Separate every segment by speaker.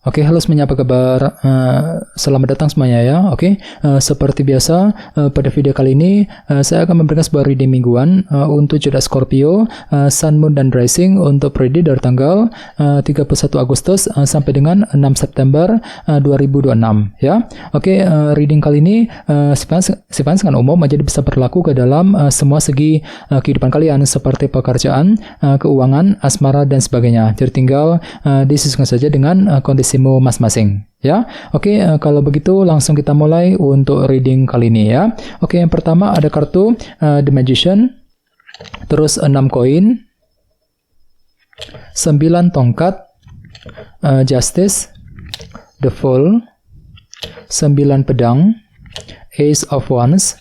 Speaker 1: Oke, halo semuanya, apa kabar? Selamat datang semuanya ya. Oke, seperti biasa pada video kali ini saya akan memberikan sebuah reading mingguan untuk zodiak Scorpio, Sun, Moon, dan Rising untuk periode dari tanggal 31 Agustus sampai dengan 6 September 2026 ya. Oke, reading kali ini sifatnya sangat umum, jadi bisa berlaku ke dalam semua segi kehidupan kalian seperti pekerjaan, keuangan, asmara, dan sebagainya. Jadi tinggal disesuaikan saja dengan kondisimu masing-masing ya. Oke, kalau begitu langsung kita mulai untuk reading kali ini ya. Oke, yang pertama ada kartu The Magician, terus 6 koin, 9 tongkat, Justice, The Fool, 9 pedang, Ace of Wands,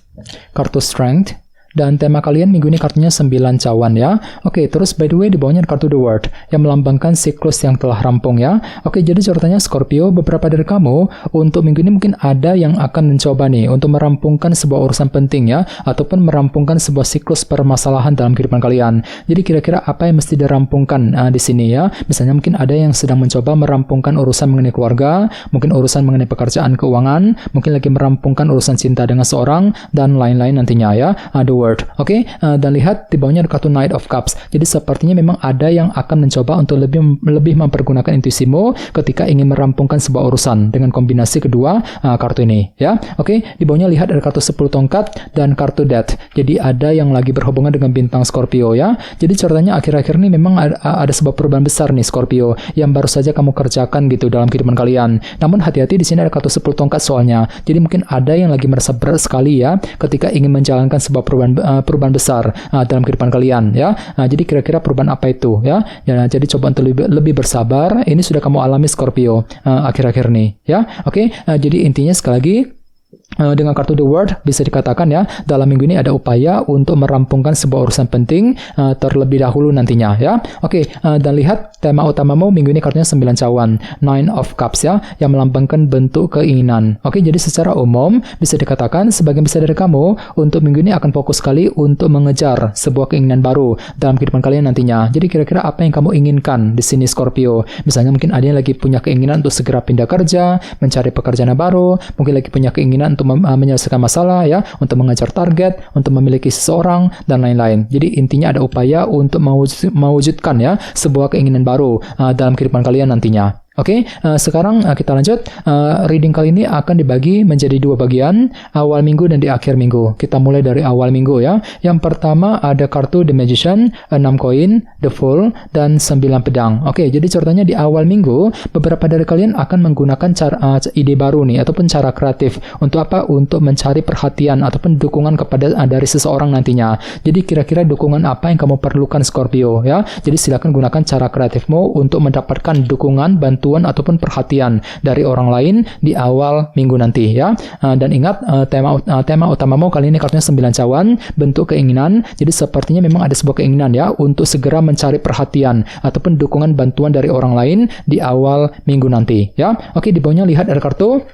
Speaker 1: kartu Strength, dan tema kalian minggu ini kartunya 9 cawan ya. Oke, terus by the way di bawahnya ada kartu The World yang melambangkan siklus yang telah rampung ya. Oke, jadi ceritanya Scorpio, beberapa dari kamu untuk minggu ini mungkin ada yang akan mencoba nih untuk merampungkan sebuah urusan penting ya, ataupun merampungkan sebuah siklus permasalahan dalam kehidupan kalian. Jadi kira-kira apa yang mesti dirampungkan di sini ya. Misalnya mungkin ada yang sedang mencoba merampungkan urusan mengenai keluarga, mungkin urusan mengenai pekerjaan, keuangan, mungkin lagi merampungkan urusan cinta dengan seorang, dan lain-lain nantinya ya. The World. Oke, dan lihat di bawahnya ada kartu Knight of Cups. Jadi sepertinya memang ada yang akan mencoba untuk lebih mempergunakan intuisimu ketika ingin merampungkan sebuah urusan dengan kombinasi kedua kartu ini ya. Oke, di bawahnya lihat ada kartu 10 tongkat dan kartu Death. Jadi ada yang lagi berhubungan dengan bintang Scorpio ya. Jadi ceritanya akhir-akhir ini memang ada sebuah perubahan besar nih Scorpio yang baru saja kamu kerjakan gitu dalam kehidupan kalian. Namun hati-hati, di sini ada kartu 10 tongkat soalnya. Jadi mungkin ada yang lagi merasa berat sekali ya ketika ingin menjalankan sebuah perubahan besar dalam kehidupan kalian ya. Jadi kira-kira perubahan apa itu ya? Jadi coba untuk lebih bersabar. Ini sudah kamu alami Scorpio akhir-akhir ini ya. Oke, jadi intinya sekali lagi dengan kartu The World bisa dikatakan ya, dalam minggu ini ada upaya untuk merampungkan sebuah urusan penting terlebih dahulu nantinya ya. Oke, dan lihat tema utamamu minggu ini kartunya 9 cawan, Nine of Cups ya, yang melambangkan bentuk keinginan. Oke, jadi secara umum bisa dikatakan sebagian besar dari kamu untuk minggu ini akan fokus sekali untuk mengejar sebuah keinginan baru dalam kehidupan kalian nantinya. Jadi kira-kira apa yang kamu inginkan di sini Scorpio? Misalnya mungkin ada yang lagi punya keinginan untuk segera pindah kerja, mencari pekerjaan yang baru, mungkin lagi punya keinginan untuk menyelesaikan masalah ya, untuk mengejar target, untuk memiliki seseorang, dan lain-lain. Jadi intinya ada upaya untuk mewujudkan ya sebuah keinginan baru dalam kehidupan kalian nantinya. Oke, sekarang kita lanjut. Reading kali ini akan dibagi menjadi 2 bagian, awal minggu dan di akhir minggu. Kita mulai dari awal minggu ya. Yang pertama ada kartu The Magician, 6 koin, The Fool, dan 9 pedang. Oke, jadi ceritanya di awal minggu beberapa dari kalian akan menggunakan ide baru nih ataupun cara kreatif untuk apa? Untuk mencari perhatian ataupun dukungan kepada dari seseorang nantinya. Jadi kira-kira dukungan apa yang kamu perlukan Scorpio ya. Jadi silakan gunakan cara kreatifmu untuk mendapatkan dukungan, bantuan ataupun perhatian dari orang lain di awal minggu nanti ya. Dan ingat tema utamamu kali ini kartunya 9 cawan, bentuk keinginan. Jadi sepertinya memang ada sebuah keinginan ya untuk segera mencari perhatian ataupun dukungan bantuan dari orang lain di awal minggu nanti ya. Oke, di bawahnya lihat ada kartu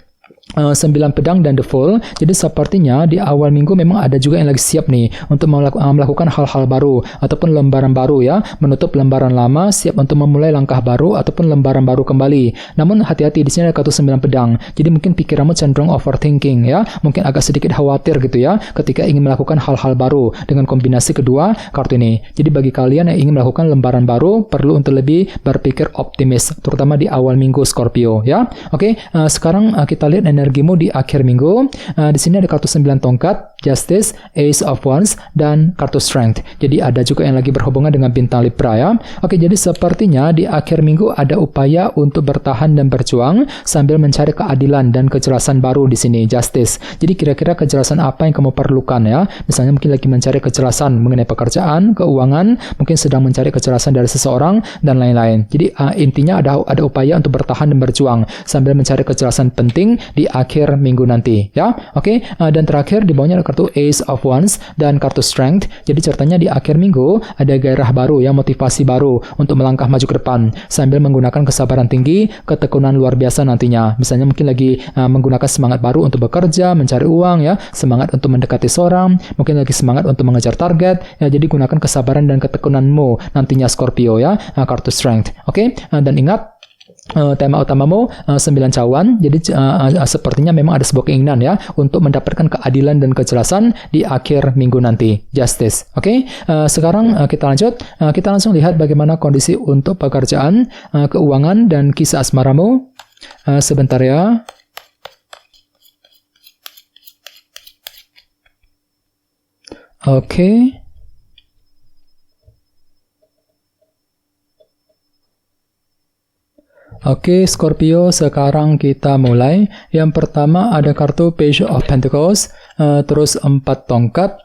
Speaker 1: 9 pedang dan The Fool. Jadi sepertinya di awal minggu memang ada juga yang lagi siap nih untuk melakukan hal-hal baru ataupun lembaran baru ya, menutup lembaran lama, siap untuk memulai langkah baru ataupun lembaran baru kembali. Namun hati-hati, di sini ada kartu 9 pedang. Jadi mungkin pikiranmu cenderung overthinking ya, mungkin agak sedikit khawatir gitu ya ketika ingin melakukan hal-hal baru dengan kombinasi kedua kartu ini. Jadi bagi kalian yang ingin melakukan lembaran baru perlu untuk lebih berpikir optimis terutama di awal minggu Scorpio ya. Oke, sekarang kita lihat energimu di akhir minggu. Di sini ada kartu 9 tongkat, Justice, Ace of Wands, dan kartu Strength. Jadi ada juga yang lagi berhubungan dengan bintang Libra ya. Oke, jadi sepertinya di akhir minggu ada upaya untuk bertahan dan berjuang sambil mencari keadilan dan kejelasan baru di sini, Justice. Jadi kira-kira kejelasan apa yang kamu perlukan ya? Misalnya mungkin lagi mencari kejelasan mengenai pekerjaan, keuangan, mungkin sedang mencari kejelasan dari seseorang, dan lain-lain. Jadi intinya ada upaya untuk bertahan dan berjuang sambil mencari kejelasan penting di akhir minggu nanti ya. Oke, dan terakhir di bawahnya ada kartu Ace of Wands dan kartu Strength. Jadi ceritanya di akhir minggu ada gairah baru ya, motivasi baru untuk melangkah maju ke depan sambil menggunakan kesabaran tinggi, ketekunan luar biasa nantinya. Misalnya mungkin lagi menggunakan semangat baru untuk bekerja, mencari uang ya, semangat untuk mendekati seorang, mungkin lagi semangat untuk mengejar target ya. Jadi gunakan kesabaran dan ketekunanmu nantinya Scorpio ya, kartu Strength. Oke, dan ingat tema utamamu 9 cawan. Jadi sepertinya memang ada sebuah keinginan ya untuk mendapatkan keadilan dan kejelasan di akhir minggu nanti, justice. Oke, sekarang kita lanjut. Kita langsung lihat bagaimana kondisi untuk pekerjaan, keuangan dan kisah asmaramu. Sebentar ya. Oke. Oke, Scorpio, sekarang kita mulai. Yang pertama ada kartu Page of Pentacles, terus 4 tongkat,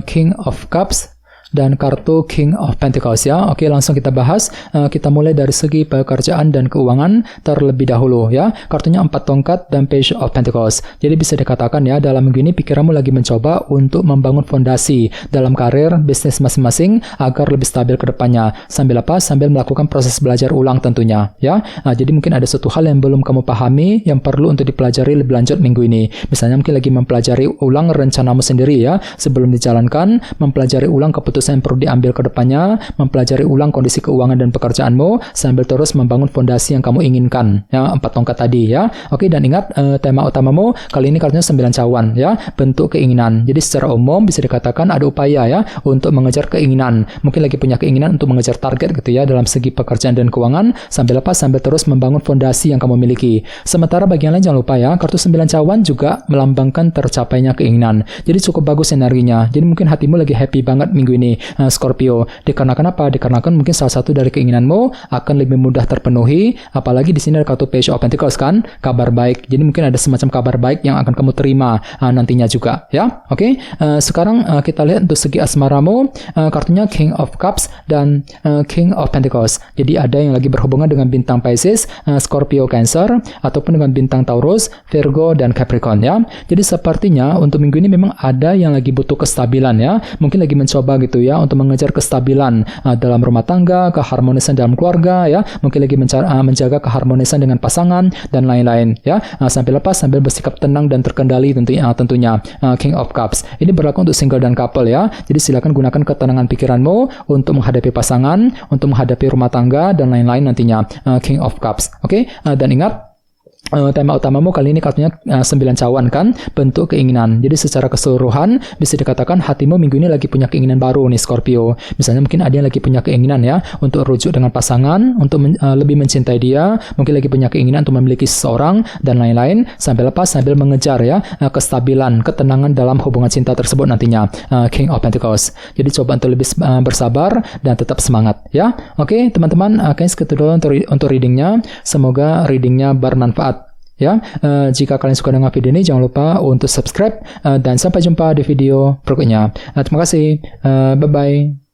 Speaker 1: King of Cups, dan kartu King of Pentacles ya. Oke, langsung kita bahas. Kita mulai dari segi pekerjaan dan keuangan terlebih dahulu ya. Kartunya 4 tongkat dan Page of Pentacles. Jadi bisa dikatakan ya, dalam minggu ini pikiranmu lagi mencoba untuk membangun fondasi dalam karir, bisnis masing-masing agar lebih stabil ke depannya. Sambil apa? Sambil melakukan proses belajar ulang tentunya ya. Jadi mungkin ada suatu hal yang belum kamu pahami yang perlu untuk dipelajari lebih lanjut minggu ini. Misalnya mungkin lagi mempelajari ulang rencanamu sendiri ya sebelum dijalankan, mempelajari ulang keputusan yang perlu diambil ke depannya, mempelajari ulang kondisi keuangan dan pekerjaanmu, sambil terus membangun fondasi yang kamu inginkan. Ya, 4 tongkat tadi ya. Oke, dan ingat tema utamamu kali ini kartunya 9 cawan ya, bentuk keinginan. Jadi secara umum bisa dikatakan ada upaya ya untuk mengejar keinginan. Mungkin lagi punya keinginan untuk mengejar target gitu ya dalam segi pekerjaan dan keuangan, sambil apa? Sambil terus membangun fondasi yang kamu miliki. Sementara bagi yang lain jangan lupa ya, kartu 9 cawan juga melambangkan tercapainya keinginan. Jadi cukup bagus energinya. Jadi mungkin hatimu lagi happy banget minggu ini, Scorpio. Dikarenakan apa? Dikarenakan mungkin salah satu dari keinginanmu akan lebih mudah terpenuhi. Apalagi di sini ada kartu Page of Pentacles kan, kabar baik. Jadi mungkin ada semacam kabar baik yang akan kamu terima nantinya juga ya. Oke, sekarang kita lihat untuk segi asmaramu, kartunya King of Cups dan King of Pentacles. Jadi ada yang lagi berhubungan dengan bintang Pisces, Scorpio, Cancer, ataupun dengan bintang Taurus, Virgo, dan Capricorn ya. Jadi sepertinya untuk minggu ini memang ada yang lagi butuh kestabilan ya. Mungkin lagi mencoba gitu ya untuk mengejar kestabilan dalam rumah tangga, keharmonisan dalam keluarga ya. Mungkin lagi menjaga keharmonisan dengan pasangan dan lain-lain ya. Sambil lepas, sambil bersikap tenang dan terkendali tentunya. King of Cups. Ini berlaku untuk single dan couple ya. Jadi silakan gunakan ketenangan pikiranmu untuk menghadapi pasangan, untuk menghadapi rumah tangga dan lain-lain nantinya. King of Cups. Oke, dan ingat tema utamamu kali ini kartunya 9 cawan kan, bentuk keinginan. Jadi secara keseluruhan bisa dikatakan hatimu minggu ini lagi punya keinginan baru nih Scorpio. Misalnya mungkin ada yang lagi punya keinginan ya untuk rujuk dengan pasangan, untuk lebih mencintai dia, mungkin lagi punya keinginan untuk memiliki seseorang dan lain-lain, sambil lepas sambil mengejar ya kestabilan, ketenangan dalam hubungan cinta tersebut nantinya. King of Pentacles. Jadi coba untuk lebih bersabar dan tetap semangat ya. Oke, teman-teman, kayaknya segitu dulu untuk readingnya. Semoga readingnya bermanfaat. Ya, jika kalian suka dengan video ini, jangan lupa untuk subscribe dan sampai jumpa di video berikutnya. Terima kasih. Bye-bye.